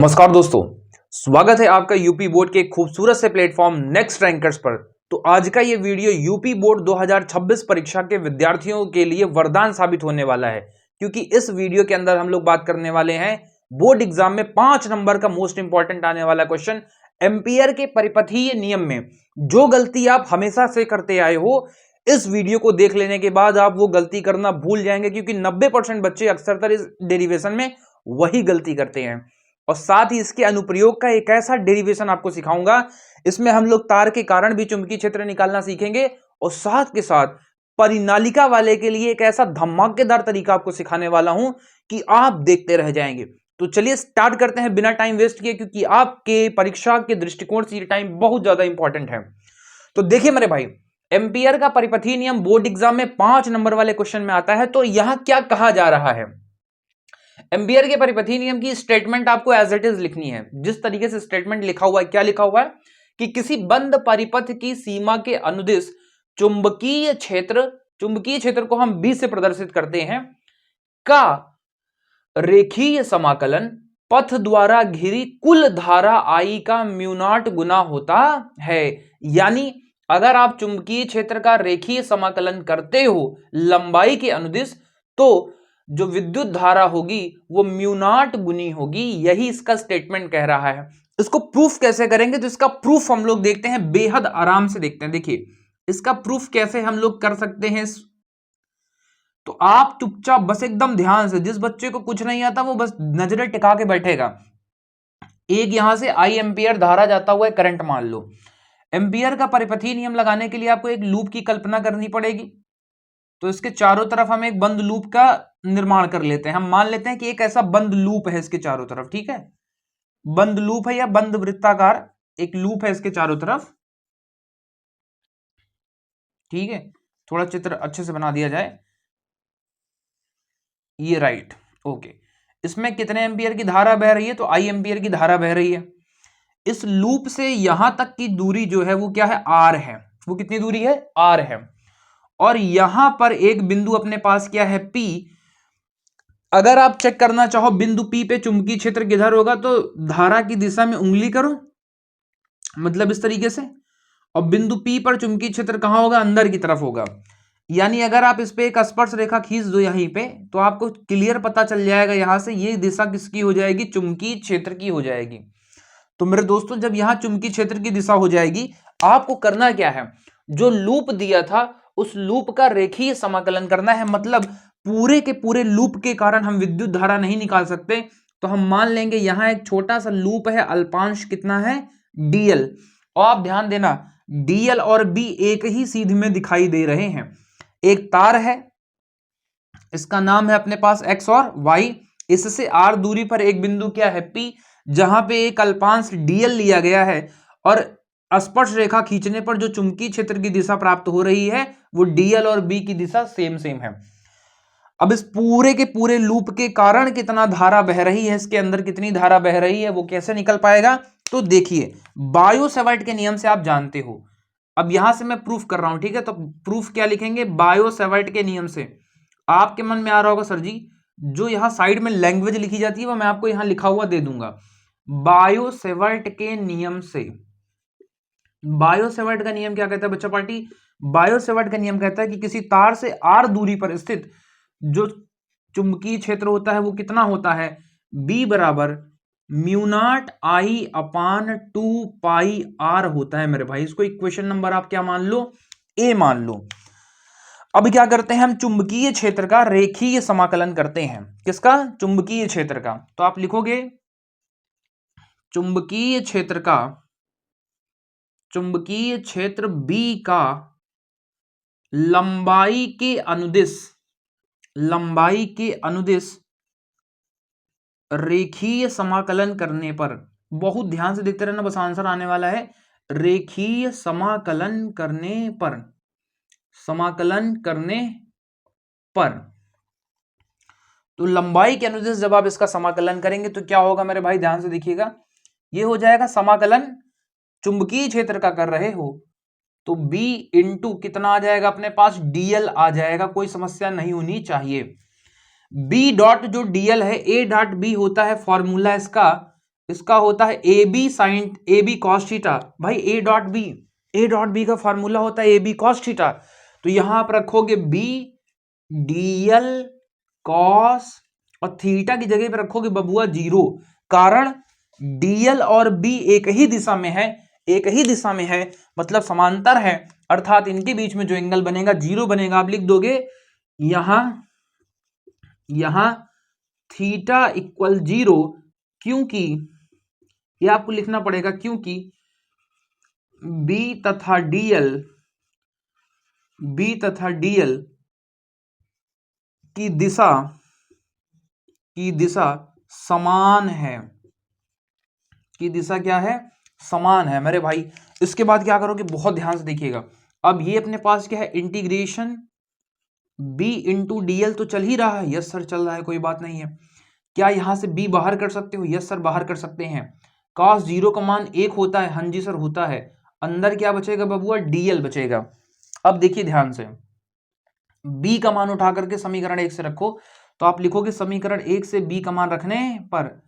नमस्कार दोस्तों, स्वागत है आपका यूपी बोर्ड के एक खूबसूरत से प्लेटफॉर्म नेक्स्ट रैंकर्स पर। तो आज का ये वीडियो यूपी बोर्ड 2026 परीक्षा के विद्यार्थियों के लिए वरदान साबित होने वाला है, क्योंकि इस वीडियो के अंदर हम लोग बात करने वाले हैं बोर्ड एग्जाम में 5 नंबर का मोस्ट इंपॉर्टेंट आने वाला क्वेश्चन। एम्पियर के परिपथीय नियम में जो गलती आप हमेशा से करते आए हो, इस वीडियो को देख लेने के बाद आप वो गलती करना भूल जाएंगे, क्योंकि 90% बच्चे अक्सर इस डेरिवेशन में वही गलती करते हैं। और साथ ही इसके अनुप्रयोग का एक ऐसा डेरिवेशन आपको सिखाऊंगा, इसमें हम लोग तार के कारण भी चुंबकीय क्षेत्र निकालना सीखेंगे, और साथ के साथ परिनालिका वाले के लिए एक ऐसा धमाकेदार तरीका आपको सिखाने वाला हूं कि आप देखते रह जाएंगे। तो चलिए स्टार्ट करते हैं बिना टाइम वेस्ट किए, क्योंकि आपके परीक्षा के दृष्टिकोण से ये टाइम बहुत ज्यादा इंपॉर्टेंट है। तो देखिए मेरे भाई, एम्पियर का परिपथीय नियम बोर्ड एग्जाम में 5 नंबर वाले क्वेश्चन में आता है। तो यहां क्या कहा जा रहा है, एम्पियर के परिपथीय नियम की स्टेटमेंट आपको एज इट इज लिखनी है। जिस तरीके से स्टेटमेंट लिखा हुआ है, क्या लिखा हुआ है कि किसी बंद परिपथ की सीमा के अनुदिश चुंबकीय क्षेत्र को हम बी से प्रदर्शित करते हैं का रेखीय समाकलन पथ द्वारा घिरी कुल धारा आई का म्यू0 गुना होता है। यानी अगर आप चुंबकीय क्षेत्र का रेखीय समाकलन करते हो लंबाई के अनुदिश, तो जो विद्युत धारा होगी वो म्यू0 गुनी होगी। यही इसका स्टेटमेंट कह रहा है। इसको प्रूफ कैसे करेंगे, तो इसका प्रूफ हम लोग देखते हैं, बेहद आराम से देखते हैं। देखिए इसका प्रूफ कैसे हम लोग कर सकते हैं। तो आप चुपचाप बस एकदम ध्यान से, जिस बच्चे को कुछ नहीं आता वो बस नजरें टिका के बैठेगा। एक यहां से आई एम्पियर धारा जाता हुआ है करंट मान लो। एम्पियर का परिपथीय नियम लगाने के लिए आपको एक लूप की कल्पना करनी पड़ेगी। तो इसके चारों तरफ हम एक बंद लूप का निर्माण कर लेते हैं। हम मान लेते हैं कि एक ऐसा बंद लूप है इसके चारों तरफ, ठीक है। बंद लूप है या बंद वृत्ताकार एक लूप है इसके चारों तरफ, ठीक है। थोड़ा चित्र अच्छे से बना दिया जाए, ये राइट, ओके। इसमें कितने एम्पियर की धारा बह रही है, तो आई एम्पियर की धारा बह रही है। इस लूप से यहां तक की दूरी जो है वो क्या है, आर है। वो कितनी दूरी है, आर है। और यहां पर एक बिंदु अपने पास क्या है, पी। अगर आप चेक करना चाहो बिंदु पी पे चुंबकीय क्षेत्र किधर होगा, तो धारा की दिशा में उंगली करो, मतलब इस तरीके से। और बिंदु पी पर चुंबकीय क्षेत्र कहां होगा, अंदर की तरफ होगा। यानी अगर आप इस पे एक स्पर्श रेखा खींच दो यहीं पे, तो आपको क्लियर पता चल जाएगा यहां से ये दिशा किसकी हो जाएगी, चुंबकीय क्षेत्र की हो जाएगी। तो मेरे दोस्तों, जब यहां चुंबकीय क्षेत्र की दिशा हो जाएगी, आपको करना क्या है, जो लूप दिया था उस लूप का रेखीय समाकलन करना है। मतलब पूरे के पूरे लूप के कारण हम विद्युत धारा नहीं निकाल सकते, तो हम मान लेंगे यहां एक छोटा सा लूप है, अल्पांश कितना है, डीएल। और आप ध्यान देना, डीएल और बी एक ही सीध में दिखाई दे रहे हैं। एक तार है, इसका नाम है अपने पास एक्स और वाई। इससे आर दूरी पर एक बिंदु क्या है, पी, जहां पे एक अल्पांश डीएल लिया गया है। और स्पर्श रेखा खींचने पर जो चुंबकीय क्षेत्र की दिशा प्राप्त हो रही है वो डीएल और बी की दिशा सेम सेम है। अब इस पूरे के पूरे लूप के कारण कितना धारा बह रही है, इसके अंदर कितनी धारा बह रही है, वो कैसे निकल पाएगा। तो देखिए, बायो-सैवर्ट के नियम से आप जानते हो। अब यहां से मैं प्रूफ कर रहा हूं, ठीक है। तो प्रूफ क्या लिखेंगे, बायो-सैवर्ट के नियम से। आपके मन में आ रहा होगा सर जी, जो यहां साइड में लैंग्वेज लिखी जाती है वो मैं आपको यहां लिखा हुआ दे दूंगा। बायो-सैवर्ट के नियम से, बायो-सैवर्ट का नियम क्या कहता है बच्चा पार्टी, बायो-सैवर्ट का नियम कहता है कि किसी तार से आर दूरी पर स्थित जो चुंबकीय क्षेत्र होता है वो कितना होता है, बी बराबर म्यू0 आई अपान 2 पाई आर होता है मेरे भाई। इसको इक्वेशन नंबर आप क्या मान लो, ए मान लो। अब क्या करते हैं, हम चुंबकीय क्षेत्र का रेखीय समाकलन करते हैं। किसका, चुंबकीय क्षेत्र का। तो आप लिखोगे चुंबकीय क्षेत्र का, चुंबकीय क्षेत्र बी का लंबाई के अनुदिश, लंबाई के अनुदिश रेखीय समाकलन करने पर, बहुत ध्यान से देखते रहना, बस आंसर आने वाला है। रेखीय समाकलन करने पर, समाकलन करने पर, तो लंबाई के अनुदिश जब आप इसका समाकलन करेंगे तो क्या होगा मेरे भाई, ध्यान से देखिएगा। ये हो जाएगा समाकलन, चुंबकीय क्षेत्र का कर रहे हो तो B इंटू कितना आ जाएगा अपने पास, डीएल आ जाएगा। कोई समस्या नहीं होनी चाहिए। B डॉट जो डीएल है, A डॉट B होता है फॉर्मूला इसका इसका होता है A B sine A B cos theta. भाई ए डॉट बी का फॉर्मूला होता है ए बी कॉस थीटा। तो यहां आप रखोगे बी डीएल कॉस और थीटा की जगह पे रखोगे बबुआ 0। कारण डीएल और बी एक ही दिशा में है, एक ही दिशा में है मतलब समांतर है, अर्थात इनके बीच में जो एंगल बनेगा 0 बनेगा। आप लिख दोगे यहां थीटा इक्वल 0, क्योंकि ये आपको लिखना पड़ेगा क्योंकि बी तथा डीएल की दिशा समान है, की दिशा क्या है, समान है मेरे भाई। इसके बाद क्या करोगे, बहुत ध्यान से देखिएगा। अब ये अपने पास क्या है, इंटीग्रेशन b इंटू डीएल तो चल ही रहा है, यस सर चल रहा है, कोई बात नहीं है। क्या यहां से b बाहर कर सकते हो, यस सर बाहर कर सकते हैं। cos 0 का मान 1 होता है, हाँ जी सर होता है। अंदर क्या बचेगा बबुआ, डीएल बचेगा। अब देखिए ध्यान से, b का मान उठा करके समीकरण 1 से रखो, तो आप लिखोगे समीकरण 1 से b का मान रखने पर,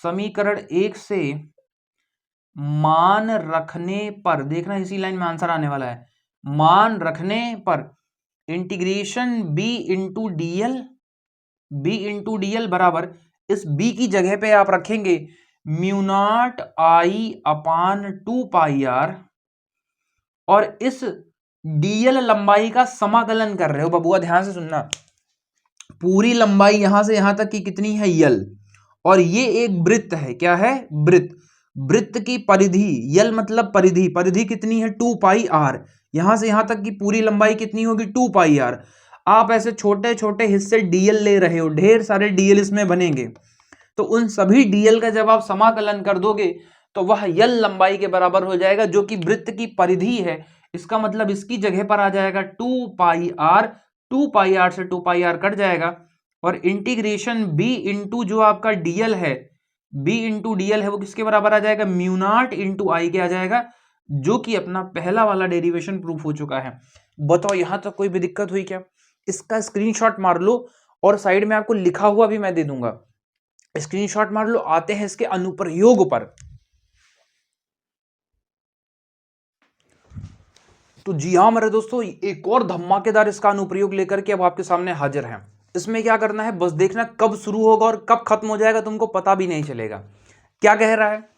समीकरण 1 से मान रखने पर, देखना इसी लाइन में आंसर आने वाला है, मान रखने पर इंटीग्रेशन b इंटू डीएल बराबर, इस b की जगह पे आप रखेंगे mu naught I upon 2 pi R, और इस डीएल लंबाई का समाकलन कर रहे हो बबुआ, ध्यान से सुनना। पूरी लंबाई यहां से यहां तक की कितनी है, यल, और ये एक वृत्त है, क्या है, वृत्त। वृत्त की परिधि, यल मतलब परिधि, परिधि कितनी है 2 पाई आर, यहां से यहां तक की पूरी लंबाई कितनी होगी 2 पाई आर। आप ऐसे छोटे छोटे हिस्से डीएल ले रहे हो, ढेर सारे डीएल इसमें बनेंगे, तो उन सभी डीएल का जब आप समाकलन कर दोगे तो वह यल लंबाई के बराबर हो जाएगा, जो कि वृत्त की परिधि है। इसका मतलब इसकी जगह पर आ जाएगा 2 पाई आर, 2 पाई आर से 2 पाई आर कट जाएगा, और इंटीग्रेशन b इंटू जो आपका डीएल है, b इंटू डीएल है, वो किसके बराबर आ जाएगा, म्यू नॉट इंटू आई के आ जाएगा, जो कि अपना पहला वाला डेरिवेशन प्रूफ हो चुका है। बताओ यहां तक कोई भी दिक्कत हुई क्या? इसका स्क्रीनशॉट मार लो, और साइड में आपको लिखा हुआ भी मैं दे दूंगा, स्क्रीनशॉट मार लो। आते हैं इसके अनुप्रयोग पर। तो जी हाँ मेरे दोस्तों, एक और धमाकेदार इसका अनुप्रयोग लेकर के अब आपके सामने हाजिर हैं। इसमें क्या करना है, बस देखना कब शुरू होगा और कब खत्म हो जाएगा तुमको पता भी नहीं चलेगा। क्या कह रहा है,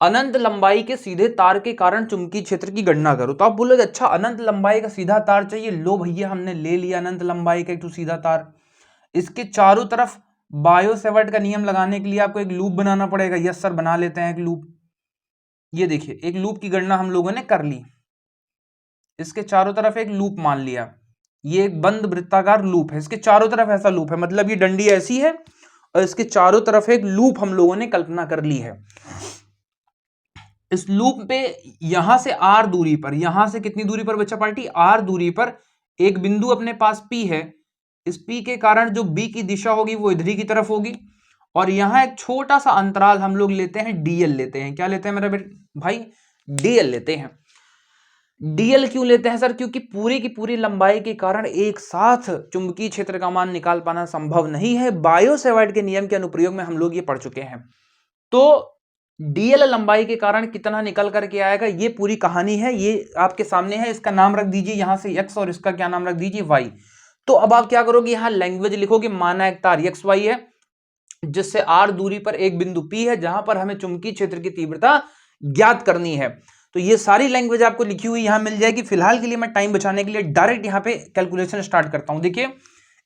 अनंत लंबाई के सीधे तार के कारण चुंबकीय क्षेत्र की गणना करो। तो आप बोलोगे अच्छा अनंत लंबाई का सीधा तार चाहिए, लो भैया हमने ले लिया अनंत लंबाई का एक सीधा तार। इसके चारों तरफ बायो सेवर्ट का नियम लगाने के लिए आपको एक लूप बनाना पड़ेगा। यस सर बना लेते हैं एक लूप। ये देखिए एक लूप की गणना हम लोगों ने कर ली, इसके चारों तरफ एक लूप मान लिया, ये एक बंद वृत्ताकार लूप है, इसके चारों तरफ ऐसा लूप है, मतलब ये डंडी ऐसी है और इसके चारों तरफ एक लूप हम लोगों ने कल्पना कर ली है। इस लूप पे यहां से आर दूरी पर, यहां से कितनी दूरी पर बच्चा पार्टी, आर दूरी पर एक बिंदु अपने पास पी है। इस पी के कारण जो बी की दिशा होगी वो इधरी की तरफ होगी, और यहां एक छोटा सा अंतराल हम लोग लेते हैं, डीएल लेते हैं। क्या लेते हैं मेरे भाई, डीएल लेते हैं। डीएल क्यों लेते हैं सर, क्योंकि पूरी की पूरी लंबाई के कारण एक साथ चुंबकीय क्षेत्र का मान निकाल पाना संभव नहीं है। बायो सेवर्ट के नियम के अनुप्रयोग में हम लोग ये पढ़ चुके हैं। तो डीएल लंबाई के कारण कितना निकल करके आएगा, ये पूरी कहानी है, ये आपके सामने है। इसका नाम रख दीजिए यहां से x, और इसका क्या नाम रख दीजिए y। तो अब आप क्या करोगे, यहां लैंग्वेज लिखोगे, माना एक तार एक्स वाई है जिससे आर दूरी पर एक बिंदु P है, जहां पर हमें चुंबकीय क्षेत्र की तीव्रता ज्ञात करनी है। तो ये सारी लैंग्वेज आपको लिखी हुई यहां मिल जाएगी। फिलहाल के लिए मैं टाइम बचाने के लिए डायरेक्ट यहां पे कैलकुलेशन स्टार्ट करता हूं। देखिए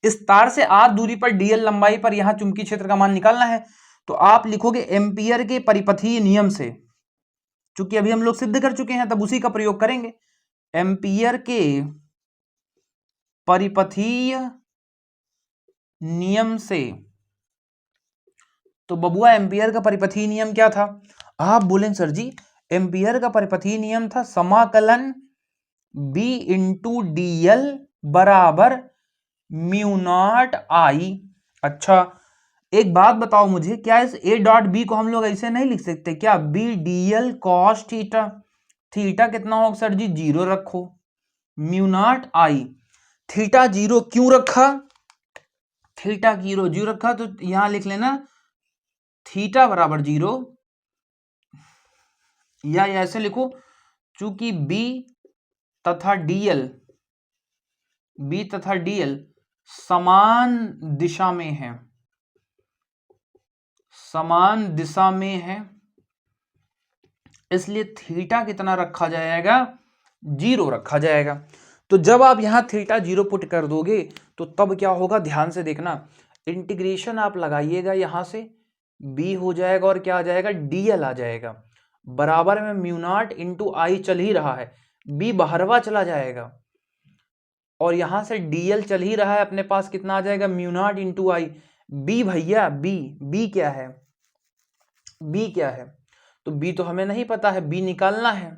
इस तार से आर दूरी पर डीएल लंबाई पर यहां चुंबकीय क्षेत्र का मान निकालना है, तो आप लिखोगे एम्पियर के परिपथीय नियम से, चूंकि अभी हम लोग सिद्ध कर चुके हैं तब उसी का प्रयोग करेंगे। एम्पियर के परिपथीय नियम से, तो बबुआ एम्पियर का परिपथीय नियम क्या था? आप बोलें सर जी एम्पियर का परिपथीय नियम था समाकलन b इंटू डीएल बराबर म्यू नॉट आई। अच्छा एक बात बताओ मुझे, क्या इस a डॉट बी को हम लोग ऐसे नहीं लिख सकते क्या, b DL cos theta, theta कितना होगा सर जी 0 रखो, म्यू नॉट आई। थीटा 0 क्यों रखा, थीटा 0 रखा, तो यहां लिख लेना थीटा बराबर 0 या ऐसे लिखो, चूंकि बी तथा डीएल समान दिशा में है, समान दिशा में है, इसलिए थीटा कितना रखा जाएगा, 0 रखा जाएगा। तो जब आप यहां थीटा 0 पुट कर दोगे तो तब क्या होगा, ध्यान से देखना, इंटीग्रेशन आप लगाइएगा, यहां से b हो जाएगा और क्या आ जाएगा, dl आ जाएगा, बराबर में म्यू नॉट इंटू आई चल ही रहा है, b बाहरवा चला जाएगा और यहां से dl चल ही रहा है, अपने पास कितना आ जाएगा, म्यू नॉट इंटू आई। b भैया b क्या है, b क्या है, तो b तो हमें नहीं पता है, b निकालना है।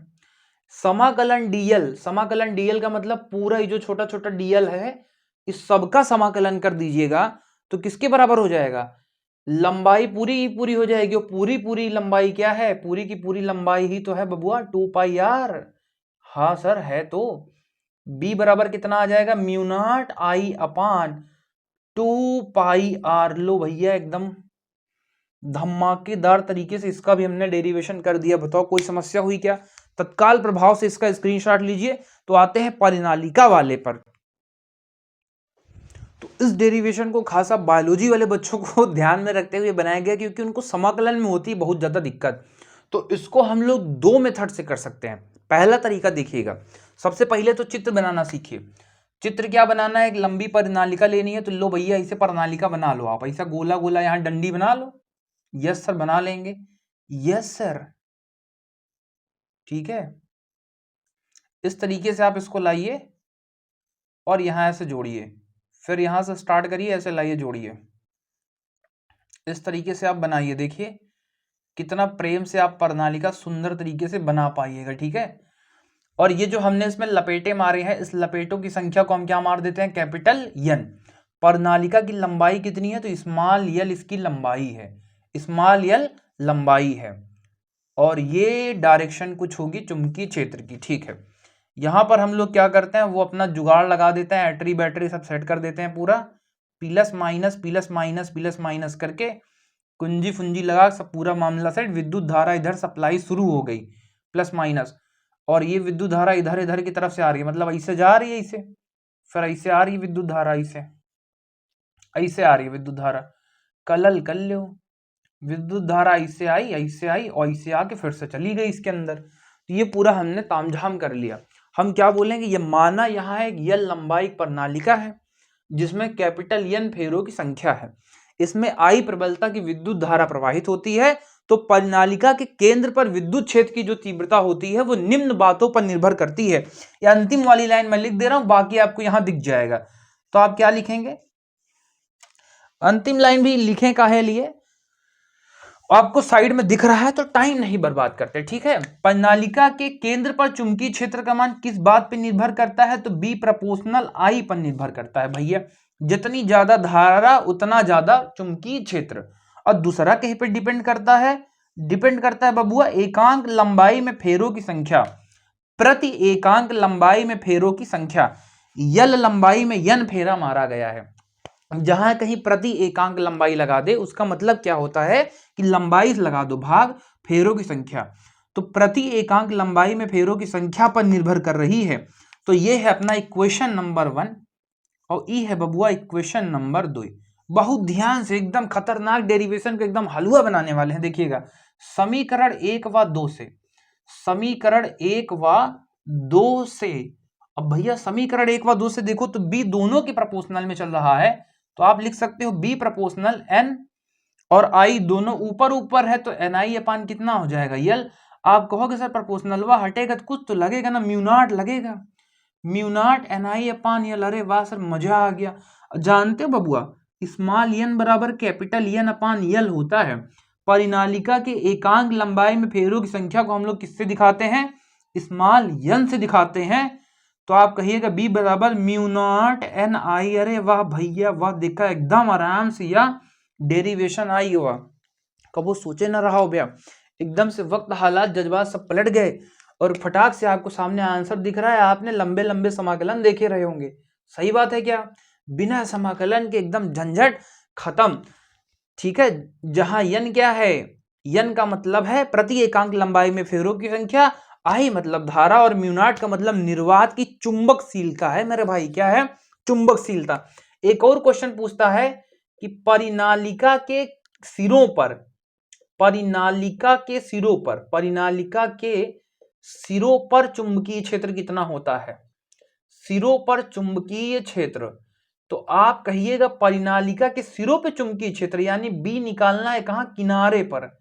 समाकलन dl का मतलब पूरा ये जो छोटा छोटा dl है इस सबका समाकलन कर दीजिएगा तो किसके बराबर हो जाएगा, लंबाई पूरी हो जाएगी। और पूरी लंबाई क्या है, पूरी की पूरी लंबाई ही तो है बबुआ 2πr। हाँ सर है, तो b बराबर कितना आ जाएगा, mu naught I upon 2πr। लो भैया एकदम धमाकेदार तरीके से इसका भी हमने डेरिवेशन कर दिया। बताओ कोई समस्या हुई क्या, तत्काल प्रभाव से इसका स्क्रीनशॉट लीजिए। तो आते हैं परिनालिका वाले पर। तो इस डेरिवेशन को खासा बायोलॉजी वाले बच्चों को ध्यान में रखते हुए बनाया गया क्योंकि उनको समाकलन में होती है बहुत ज्यादा दिक्कत। तो इसको हम लोग 2 मेथड से कर सकते हैं। पहला तरीका देखिएगा, सबसे पहले तो चित्र बनाना सीखिए। चित्र क्या बनाना है, एक लंबी परिनालिका लेनी है, तो लो भैया इसे परिनालिका बना लो आप, ऐसा गोला गोला यहाँ डंडी बना लो। यस सर बना लेंगे, यस सर ठीक है। इस तरीके से आप इसको लाइए और यहां ऐसे जोड़िए, फिर यहां से स्टार्ट करिए, ऐसे लाइए जोड़िए, इस तरीके से आप बनाइए। देखिए कितना प्रेम से आप परिनालिका सुंदर तरीके से बना पाइएगा, ठीक है। और ये जो हमने इसमें लपेटे मारे हैं, इस लपेटों की संख्या को हम क्या मार देते हैं, कैपिटल एन। परिनालिका की लंबाई कितनी है, तो स्मॉल यल इसकी लंबाई है, स्मॉल यल लंबाई है। और ये डायरेक्शन कुछ होगी चुंबकीय क्षेत्र की, ठीक है। यहां पर हम लोग क्या करते हैं, वो अपना जुगाड़ लगा देते हैं, एटरी बैटरी सब सेट कर देते हैं पूरा, प्लस माइनस करके कुंजी फुंजी लगा सब पूरा मामला सेट। विद्युत धारा इधर सप्लाई शुरू हो गई प्लस माइनस, और ये विद्युत धारा इधर इधर की तरफ से आ रही है, मतलब ऐसे जा रही है, इसे फिर ऐसे आ रही है विद्युत धारा, ऐसे आ रही है विद्युत धारा, कलल कर लो, विद्युत धारा ऐसे आई और ऐसे आके फिर से चली गई इसके अंदर। तो ये पूरा हमने तामझाम कर लिया। हम क्या बोलेंगे, ये माना यहाँ एक यल लंबाई प्रणालिका है जिसमें कैपिटल एन फेरों की संख्या है, इसमें आई प्रबलता की विद्युत धारा प्रवाहित होती है। तो प्रणालिका के केंद्र पर विद्युत क्षेत्र की जो तीव्रता होती है वो निम्न बातों पर निर्भर करती है। या अंतिम वाली लाइन मैं लिख दे रहा हूं, बाकी आपको यहां दिख जाएगा। तो आप क्या लिखेंगे, अंतिम लाइन भी लिखें काहे लिए, आपको साइड में दिख रहा है तो टाइम नहीं बर्बाद करते, ठीक है। प्रणालिका के केंद्र पर चुंबकीय क्षेत्र का मान किस बात पर निर्भर करता है, तो बी प्रोपोर्शनल आई पर निर्भर करता है भैया। जितनी ज्यादा धारा उतना ज्यादा चुंबकीय क्षेत्र। और दूसरा कहीं पर डिपेंड करता है बबुआ एकांक लंबाई में फेरों की संख्या, प्रति एकांक लंबाई में फेरों की संख्या। यल लंबाई में यन फेरा मारा गया है, जहां कहीं प्रति एकांक लंबाई लगा दे उसका मतलब क्या होता है कि लंबाई लगा दो भाग फेरों की संख्या। तो प्रति एकांक लंबाई में फेरों की संख्या पर निर्भर कर रही है। तो ये है अपना इक्वेशन नंबर 1 और ई है बबुआ इक्वेशन नंबर 2। बहुत ध्यान से, एकदम खतरनाक डेरिवेशन को एकदम हलवा बनाने वाले हैं। देखिएगा समीकरण 1 व 2 से, समीकरण 1 व 2 से, अब भैया समीकरण 1 व 2 से देखो तो बी दोनों के प्रोपोर्शनल में चल रहा है, तो आप लिख सकते हो बी प्रोपोर्शनल एन और आई दोनों ऊपर ऊपर है, तो एन आई अपान कितना हो जाएगा यल। आप कहोगे सर प्रोपोर्शनल वा हटेगा तो कुछ तो लगेगा ना, म्यू नॉट लगेगा, म्यू नॉट एन आई अपान यल। अरे वाह सर मजा आ गया। जानते हो बबुआ स्मॉल एन बराबर कैपिटल एन अपान यल होता है। परिनालिका के एकांक लंबाई में फेरों की संख्या को हम लोग किससे दिखाते हैं, स्मॉल एन से दिखाते हैं। तो आप कहिएगा बी बराबर म्यू नॉट एन आई। अरे वाह भैया वाह, देखा एकदम आराम से या डेरिवेशन आई हुआ, कबो सोचे ना रहा हो भैया, एकदम से वक्त हालात जज्बात सब पलट गए और फटाक से आपको सामने आंसर दिख रहा है। आपने लंबे लंबे समाकलन देखे रहे होंगे, सही बात है क्या, बिना समाकलन के एकदम झंझट खत्म, ठीक है। जहां यन क्या है, एन का मतलब है प्रति एकांक लंबाई में फेरों की संख्या, आई मतलब धारा, और म्यूनाट का मतलब निर्वात की चुंबकशीलता है मेरे भाई। क्या है? चुंबकशीलता। एक और क्वेश्चन पूछता है कि परिनालिका के सिरों पर, परिनालिका के सिरों पर चुंबकीय क्षेत्र कितना होता है? सिरों पर चुंबकीय क्षेत्र, तो आप कहिएगा परिनालिका के सिरों पे चुंबकीय क्षेत्र, यानी बी निकालना है कहां? किनारे पर।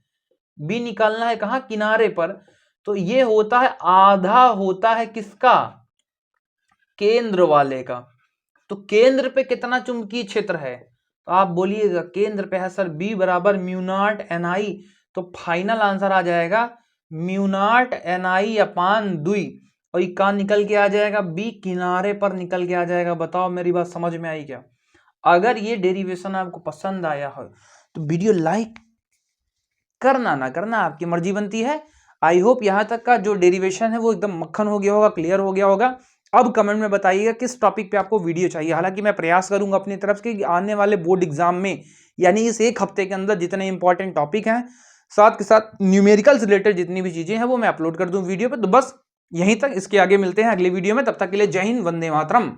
बी निकालना है कहां? किनारे पर। तो ये होता है आधा होता है किसका? केंद्र वाले का। तो केंद्र पे कितना चुंबकीय क्षेत्र है? तो आप बोलिएगा केंद्र पे है सर बी बराबर म्यू नॉट एन आई। तो फाइनल आंसर आ जाएगा mu not an I upon 2, और ये कहां निकल के आ जाएगा? बी किनारे पर निकल के आ जाएगा। बताओ मेरी बात समझ में आई क्या? अगर ये डेरिवेशन आपको पसंद आया हो तो वीडियो लाइक करना, ना करना आपकी मर्जी बनती है। आई होप यहां तक का जो डेरिवेशन है वो एकदम मक्खन हो गया होगा, क्लियर हो गया होगा। अब कमेंट में बताइएगा किस टॉपिक पे आपको वीडियो चाहिए। हालांकि मैं प्रयास करूंगा अपनी तरफ से कि आने वाले बोर्ड एग्जाम में, यानी इस एक हफ्ते के अंदर जितने इंपॉर्टेंट टॉपिक हैं, साथ के साथ न्यूमेरिकल से रिलेटेड जितनी भी चीजें हैं वो मैं अपलोड कर दूं वीडियो पे। तो बस यहीं तक, इसके आगे मिलते हैं अगले वीडियो में। तब तक के लिए जय हिंद, वंदे मातरम।